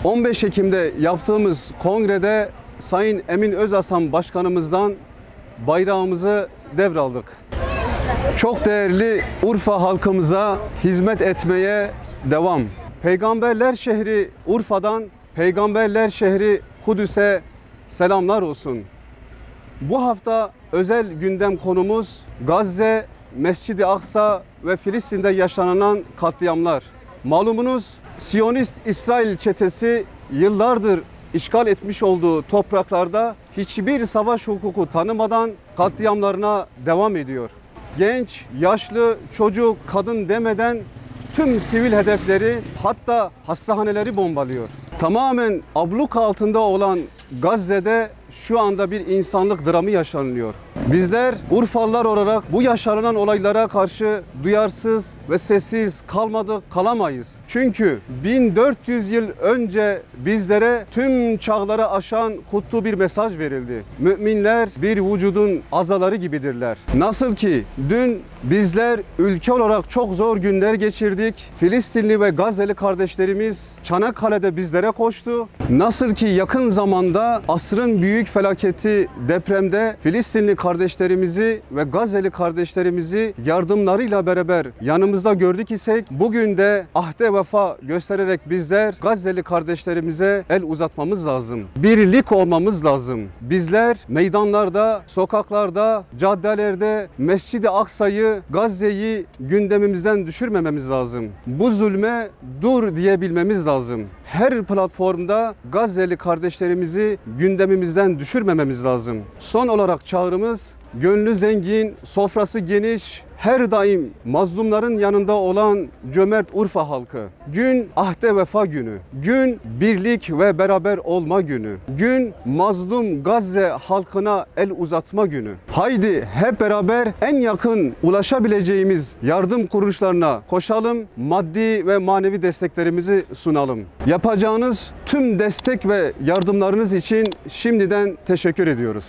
15 Ekim'de yaptığımız kongrede Sayın Emin Özasan Başkanımızdan bayrağımızı devraldık. Çok değerli Urfa halkımıza hizmet etmeye devam. Peygamberler şehri Urfa'dan Peygamberler şehri Kudüs'e selamlar olsun. Bu hafta özel gündem konumuz Gazze, Mescid-i Aksa ve Filistin'de yaşanan katliamlar. Malumunuz Siyonist İsrail çetesi yıllardır işgal etmiş olduğu topraklarda hiçbir savaş hukuku tanımadan katliamlarına devam ediyor. Genç, yaşlı, çocuk, kadın demeden tüm sivil hedefleri, hatta hastaneleri bombalıyor. Tamamen abluk altında olan Gazze'de şu anda bir insanlık dramı yaşanıyor. Bizler Urfalılar olarak bu yaşanan olaylara karşı duyarsız ve sessiz kalmadık, kalamayız. Çünkü 1400 yıl önce bizlere tüm çağları aşan kutlu bir mesaj verildi. Müminler bir vücudun azaları gibidirler. Nasıl ki dün bizler ülke olarak çok zor günler geçirdik. Filistinli ve Gazze'li kardeşlerimiz Çanakkale'de bizlere koştu. Nasıl ki yakın zamanda asrın büyük felaketi depremde Filistinli kardeşlerimizi ve Gazze'li kardeşlerimizi yardımlarıyla beraber yanımızda gördük isek, bugün de ahde vefa göstererek bizler Gazze'li kardeşlerimize el uzatmamız lazım. Birlik olmamız lazım. Bizler meydanlarda, sokaklarda, caddelerde Mescid-i Aksa'yı, Gazze'yi gündemimizden düşürmememiz lazım. Bu zulme dur diyebilmemiz lazım. Her platformda Gazze'li kardeşlerimizi gündemimizden düşürmememiz lazım. Son olarak çağrımız, gönlü zengin, sofrası geniş, her daim mazlumların yanında olan cömert Urfa halkı. Gün ahde vefa günü. Gün birlik ve beraber olma günü. Gün mazlum Gazze halkına el uzatma günü. Haydi hep beraber en yakın ulaşabileceğimiz yardım kuruluşlarına koşalım. Maddi ve manevi desteklerimizi sunalım. Yapacağınız tüm destek ve yardımlarınız için şimdiden teşekkür ediyoruz.